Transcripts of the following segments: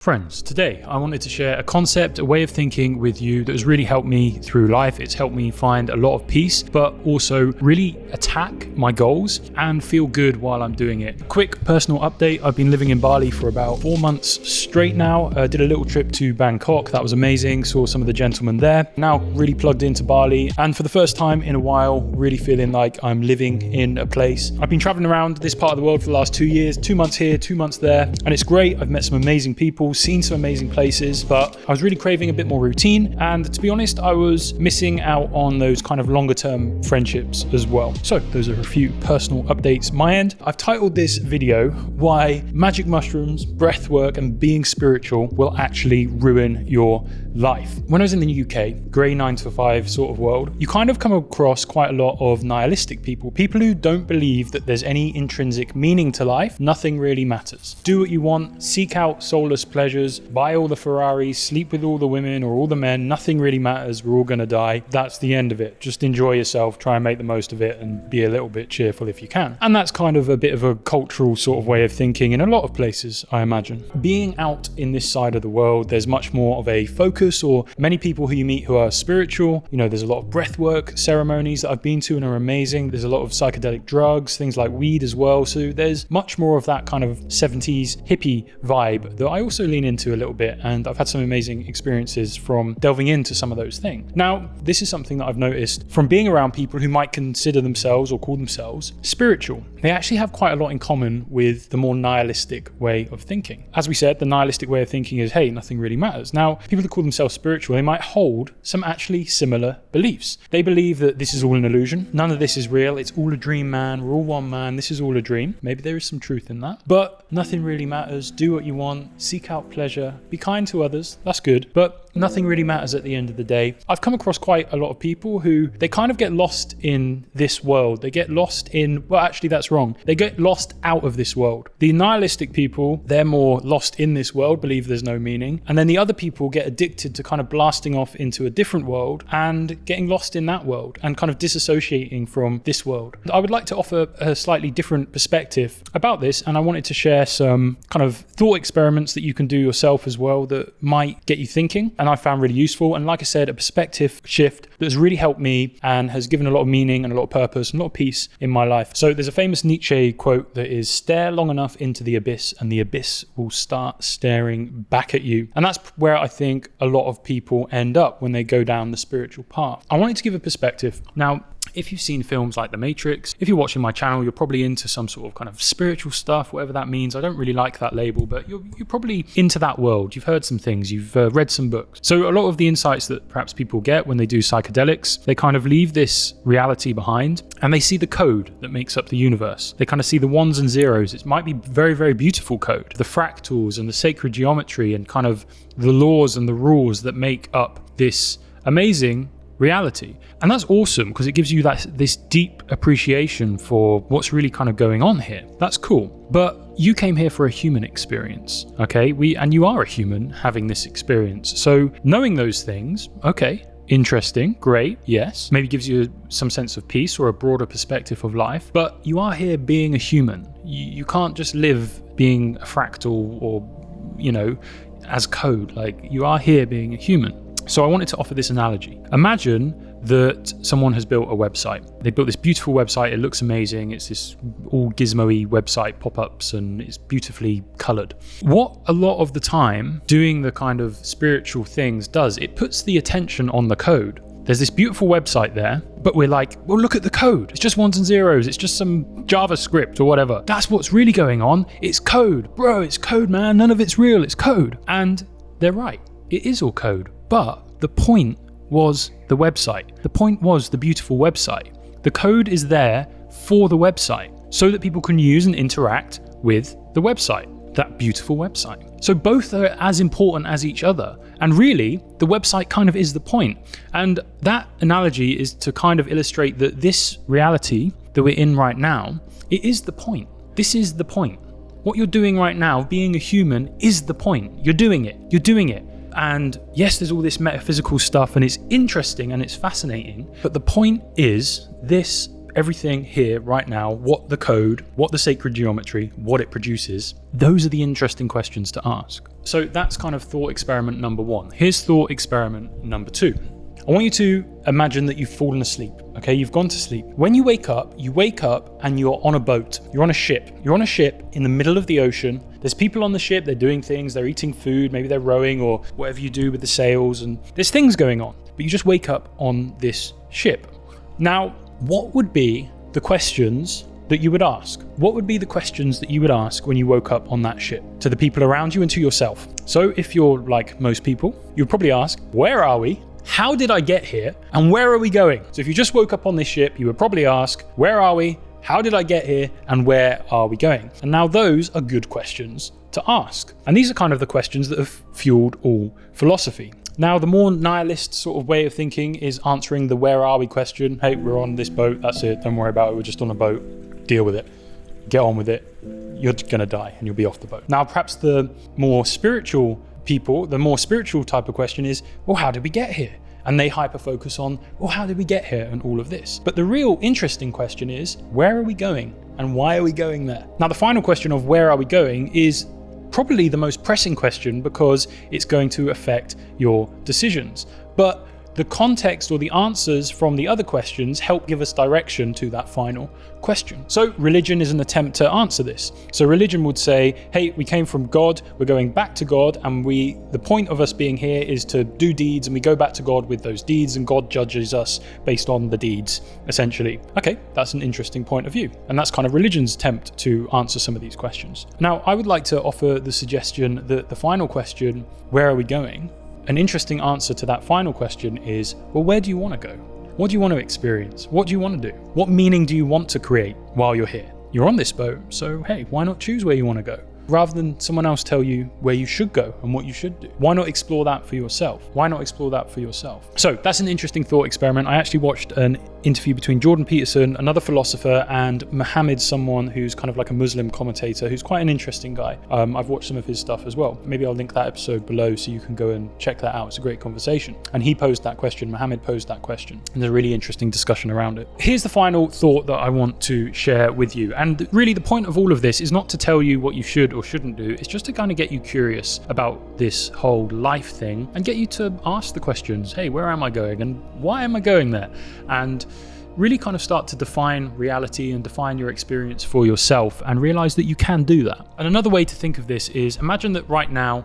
Friends, today I wanted to share a concept, a way of thinking with you that has really helped me through life. It's helped me find a lot of peace, but also really attack my goals and feel good while I'm doing it. Quick personal update. I've been living in Bali for about 4 months straight now. Did a little trip to Bangkok. That was amazing. Saw some of the gentlemen there. Now really plugged into Bali, and for the first time in a while, really feeling like I'm living in a place. I've been traveling around this part of the world for the last 2 years, 2 months here, 2 months there, and it's great. I've met some amazing people, seen some amazing places, but I was really craving a bit more routine, and to be honest, I was missing out on those kind of longer term friendships as well. So those are a few personal updates my end. I've titled this video Why Magic Mushrooms, Breathwork and Being Spiritual Will Actually Ruin Your Life. When I was in the UK, grey 9 to 5 sort of world, you kind of come across quite a lot of nihilistic people who don't believe that there's any intrinsic meaning to life. Nothing really matters. Do what you want, seek out soulless pleasures, buy all the Ferraris, sleep with all the women or all the men, nothing really matters, we're all gonna die. That's the end of it. Just enjoy yourself, try and make the most of it and be a little bit cheerful if you can. And that's kind of a bit of a cultural sort of way of thinking in a lot of places, I imagine. Being out in this side of the world, there's much more of a focus, or many people who you meet who are spiritual. You know, there's a lot of breathwork ceremonies that I've been to and are amazing. There's a lot of psychedelic drugs, things like weed as well. So there's much more of that kind of 70s hippie vibe that I also lean into a little bit, and I've had some amazing experiences from delving into some of those things. Now, this is something that I've noticed from being around people who might consider themselves or call themselves spiritual. They actually have quite a lot in common with the more nihilistic way of thinking. As we said, the nihilistic way of thinking is, hey, nothing really matters. Now, people who call themselves spiritual, they might hold some actually similar beliefs. They believe that this is all an illusion. None of this is real. It's all a dream, man. We're all one man. This is all a dream. Maybe there is some truth in that, but nothing really matters. Do what you want. Seek out pleasure. Be kind to others. That's good, but nothing really matters at the end of the day. I've come across quite a lot of people who they kind of get lost in this world. They get lost in, well, actually that's wrong. They get lost out of this world. The nihilistic people, they're more lost in this world, believe there's no meaning. And then the other people get addicted to kind of blasting off into a different world and getting lost in that world and kind of disassociating from this world. I would like to offer a slightly different perspective about this, and I wanted to share some kind of thought experiments that you can do yourself as well that might get you thinking, and I found really useful. And like I said, a perspective shift that has really helped me and has given a lot of meaning and a lot of purpose and a lot of peace in my life. So there's a famous Nietzsche quote that is, stare long enough into the abyss and the abyss will start staring back at you. And that's where I think a lot of people end up when they go down the spiritual path. I wanted to give a perspective. Now, if you've seen films like The Matrix, if you're watching my channel, you're probably into some sort of kind of spiritual stuff, whatever that means. I don't really like that label, but you're probably into that world. You've heard some things, you've read some books. So a lot of the insights that perhaps people get when they do psychedelics, they kind of leave this reality behind and they see the code that makes up the universe. They kind of see the ones and zeros. It might be very, very beautiful code, the fractals and the sacred geometry and kind of the laws and the rules that make up this amazing reality. And that's awesome because it gives you this deep appreciation for what's really kind of going on here. That's cool. But you came here for a human experience, okay? And you are a human having this experience. So knowing those things, okay, interesting, great, yes. Maybe gives you some sense of peace or a broader perspective of life. But you are here being a human. You can't just live being a fractal or, you know, as code. Like, you are here being a human. So I wanted to offer this analogy. Imagine that someone has built a website. They built this beautiful website. It looks amazing. It's this all gizmo-y website, pop-ups, and it's beautifully colored. What a lot of the time doing the kind of spiritual things does, it puts the attention on the code. There's this beautiful website there, but we're like, well, look at the code. It's just ones and zeros. It's just some JavaScript or whatever. That's what's really going on. It's code. Bro, it's code, man. None of it's real. It's code. And they're right. It is all code. But the point was the website. The point was the beautiful website. The code is there for the website so that people can use and interact with the website, that beautiful website. So both are as important as each other. And really, the website kind of is the point. And that analogy is to kind of illustrate that this reality that we're in right now, it is the point. This is the point. What you're doing right now, being a human, is the point. You're doing it. You're doing it. And yes, there's all this metaphysical stuff and it's interesting and it's fascinating, but the point is this everything here right now, what the code, what the sacred geometry, what it produces, those are the interesting questions to ask. So that's kind of thought experiment number 1. Here's thought experiment number 2. I want you to imagine that you've fallen asleep, okay? You've gone to sleep. When you wake up and you're on a boat. You're on a ship. You're on a ship in the middle of the ocean. There's people on the ship, they're doing things, they're eating food, maybe they're rowing or whatever you do with the sails, and there's things going on. But you just wake up on this ship. Now, what would be the questions that you would ask? What would be the questions that you would ask when you woke up on that ship to the people around you and to yourself? So if you're like most people, you'd probably ask, where are we? How did I get here? And where are we going? So if you just woke up on this ship, you would probably ask, where are we? How did I get here? And where are we going? And now those are good questions to ask. And these are kind of the questions that have fueled all philosophy. Now, the more nihilist sort of way of thinking is answering the where are we question. Hey, we're on this boat. That's it. Don't worry about it. We're just on a boat. Deal with it. Get on with it. You're going to die and you'll be off the boat. Now, perhaps the more spiritual people, the more spiritual type of question is, well, how did we get here? And they hyper-focus on, well, how did we get here and all of this? But the real interesting question is, where are we going and why are we going there? Now, the final question of where are we going is probably the most pressing question because it's going to affect your decisions. But the context or the answers from the other questions help give us direction to that final question. So religion is an attempt to answer this. So religion would say, hey, we came from God, we're going back to God, and the point of us being here is to do deeds, and we go back to God with those deeds, and God judges us based on the deeds, essentially. Okay, that's an interesting point of view. And that's kind of religion's attempt to answer some of these questions. Now, I would like to offer the suggestion that the final question, where are we going? An interesting answer to that final question is, well, where do you want to go? What do you want to experience? What do you want to do? What meaning do you want to create while you're here? You're on this boat, so hey, why not choose where you want to go? Rather than someone else tell you where you should go and what you should do. Why not explore that for yourself? Why not explore that for yourself? So that's an interesting thought experiment. I actually watched an interview between Jordan Peterson, another philosopher, and Muhammad, someone who's kind of like a Muslim commentator, who's quite an interesting guy. I've watched some of his stuff as well. Maybe I'll link that episode below so you can go and check that out. It's a great conversation. And he posed that question, Muhammad posed that question, and there's a really interesting discussion around it. Here's the final thought that I want to share with you. And really the point of all of this is not to tell you what you should or shouldn't do. It's just to kind of get you curious about this whole life thing and get you to ask the questions, hey, where am I going and why am I going there? And really kind of start to define reality and define your experience for yourself and realize that you can do that. And another way to think of this is, imagine that right now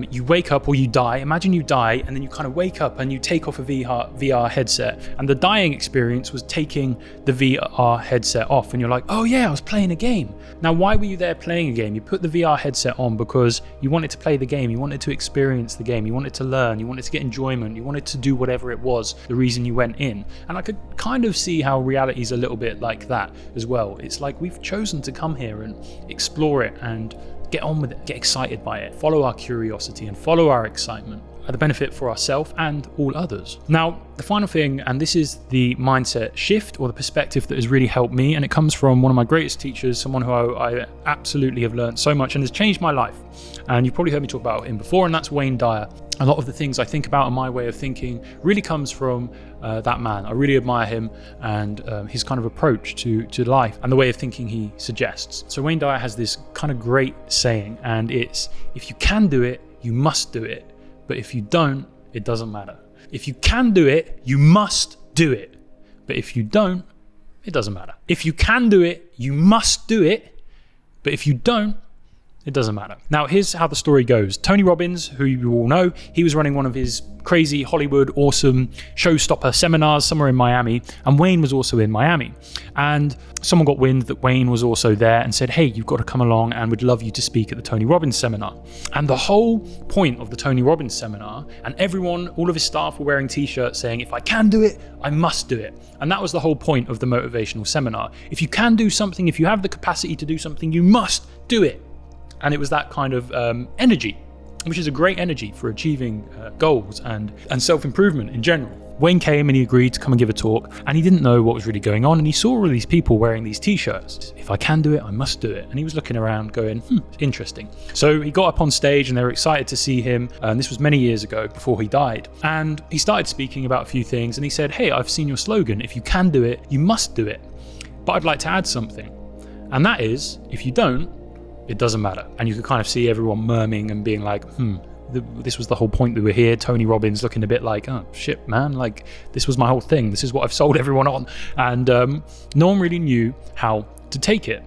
you wake up or you die. Imagine you die and then you kind of wake up and you take off a VR headset, and the dying experience was taking the VR headset off, and you're like, oh yeah, I was playing a game. Now, why were you there playing a game? You put the VR headset on because you wanted to play the game, you wanted to experience the game, you wanted to learn, you wanted to get enjoyment, you wanted to do whatever it was, the reason you went in. And I could kind of see how reality is a little bit like that as well. It's like we've chosen to come here and explore it and get on with it, get excited by it, follow our curiosity and follow our excitement at the benefit for ourselves and all others. Now, the final thing, and this is the mindset shift or the perspective that has really helped me, and it comes from one of my greatest teachers, someone who I absolutely have learned so much and has changed my life. And you've probably heard me talk about him before, and that's Wayne Dyer. A lot of the things I think about and my way of thinking really comes from that man. I really admire him and his kind of approach to life and the way of thinking he suggests. So Wayne Dyer has this kind of great saying, and it's, if you can do it, you must do it. But if you don't, it doesn't matter. If you can do it, you must do it. But if you don't, it doesn't matter. If you can do it, you must do it. But if you don't, it doesn't matter. Now, here's how the story goes. Tony Robbins, who you all know, he was running one of his crazy Hollywood awesome showstopper seminars somewhere in Miami, and Wayne was also in Miami. And someone got wind that Wayne was also there and said, hey, you've got to come along and we'd love you to speak at the Tony Robbins seminar. And the whole point of the Tony Robbins seminar, and everyone, all of his staff were wearing t-shirts saying, if I can do it, I must do it. And that was the whole point of the motivational seminar. If you can do something, if you have the capacity to do something, you must do it. And it was that kind of energy, which is a great energy for achieving goals and self-improvement in general. Wayne came and he agreed to come and give a talk, and he didn't know what was really going on, and he saw all these people wearing these t-shirts. If I can do it, I must do it. And he was looking around going, interesting. So he got up on stage and they were excited to see him. And this was many years ago before he died. And he started speaking about a few things, and he said, hey, I've seen your slogan. If you can do it, you must do it. But I'd like to add something. And that is, if you don't, it doesn't matter. And you could kind of see everyone murmuring and being like, this was the whole point we were here. Tony Robbins looking a bit like, oh shit, man, like this was my whole thing. This is what I've sold everyone on. And no one really knew how to take it.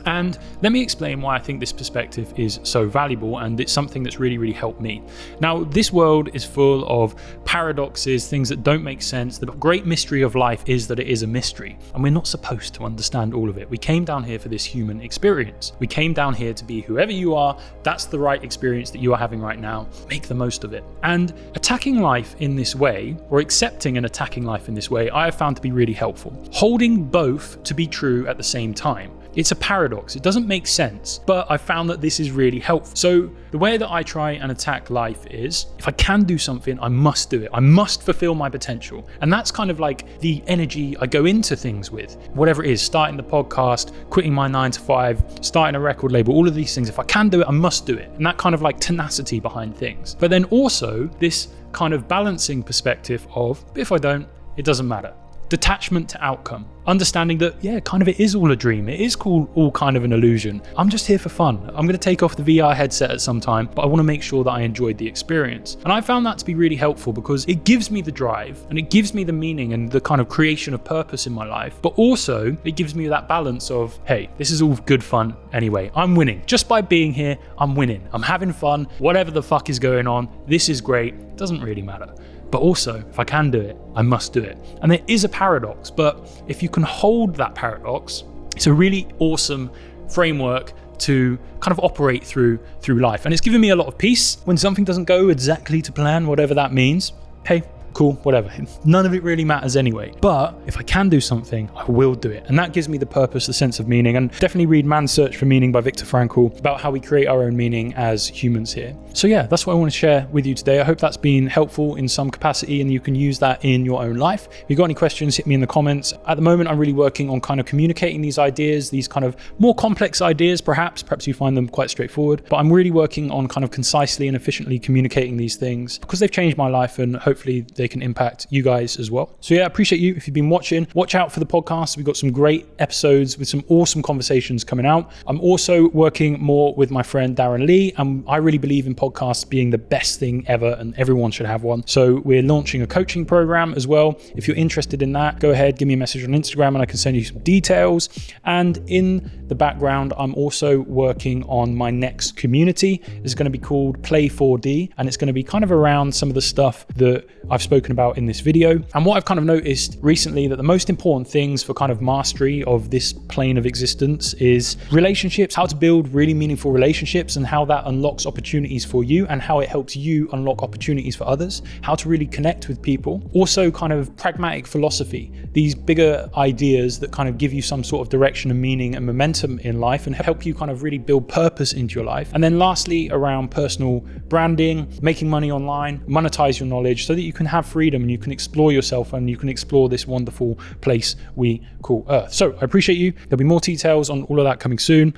And let me explain why I think this perspective is so valuable, and it's something that's really, really helped me. Now, this world is full of paradoxes, things that don't make sense. The great mystery of life is that it is a mystery, and we're not supposed to understand all of it. We came down here for this human experience. We came down here to be whoever you are. That's the right experience that you are having right now. Make the most of it. And attacking life in this way, or accepting and attacking life in this way, I have found to be really helpful. Holding both to be true at the same time. It's a paradox. It doesn't make sense, but I found that this is really helpful. So the way that I try and attack life is, if I can do something, I must do it. I must fulfill my potential. And that's kind of like the energy I go into things with. Whatever it is, starting the podcast, quitting my 9 to 5, starting a record label, all of these things. If I can do it, I must do it. And that kind of like tenacity behind things. But then also this kind of balancing perspective of, if I don't, it doesn't matter. Detachment to outcome. Understanding that, yeah, kind of it is all a dream. It is all kind of an illusion. I'm just here for fun. I'm going to take off the VR headset at some time, but I want to make sure that I enjoyed the experience. And I found that to be really helpful because it gives me the drive and it gives me the meaning and the kind of creation of purpose in my life. But also it gives me that balance of, hey, this is all good fun anyway. I'm winning. Just by being here, I'm winning. I'm having fun. Whatever the fuck is going on, this is great. It doesn't really matter. But also, if I can do it, I must do it. And there is a paradox, but if you can hold that paradox, it's a really awesome framework to kind of operate through life. And it's given me a lot of peace when something doesn't go exactly to plan, whatever that means. Hey, cool, whatever. None of it really matters anyway. But if I can do something, I will do it. And that gives me the purpose, the sense of meaning. And definitely read Man's Search for Meaning by Viktor Frankl about how we create our own meaning as humans here. So yeah, that's what I want to share with you today. I hope that's been helpful in some capacity and you can use that in your own life. If you've got any questions, hit me in the comments. At the moment, I'm really working on kind of communicating these ideas, these kind of more complex ideas, perhaps you find them quite straightforward, but I'm really working on kind of concisely and efficiently communicating these things because they've changed my life and hopefully they can impact you guys as well. So yeah, I appreciate you. If you've been watching, watch out for the podcast. We've got some great episodes with some awesome conversations coming out. I'm also working more with my friend Darren Lee, and I really believe in podcasts being the best thing ever and everyone should have one. So we're launching a coaching program as well. If you're interested in that, go ahead, give me a message on Instagram and I can send you some details. And in the background, I'm also working on my next community. It's going to be called Play 4D, and it's going to be kind of around some of the stuff that I've spoken about in this video. And what I've kind of noticed recently, that the most important things for kind of mastery of this plane of existence is relationships, how to build really meaningful relationships and how that unlocks opportunities for you and how it helps you unlock opportunities for others, how to really connect with people. Also kind of pragmatic philosophy, these bigger ideas that kind of give you some sort of direction and meaning and momentum in life and help you kind of really build purpose into your life. And then lastly, around personal branding, making money online, monetize your knowledge so that you can have freedom and you can explore yourself and you can explore this wonderful place we call Earth. So I appreciate you. There'll be more details on all of that coming soon.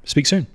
Speak soon.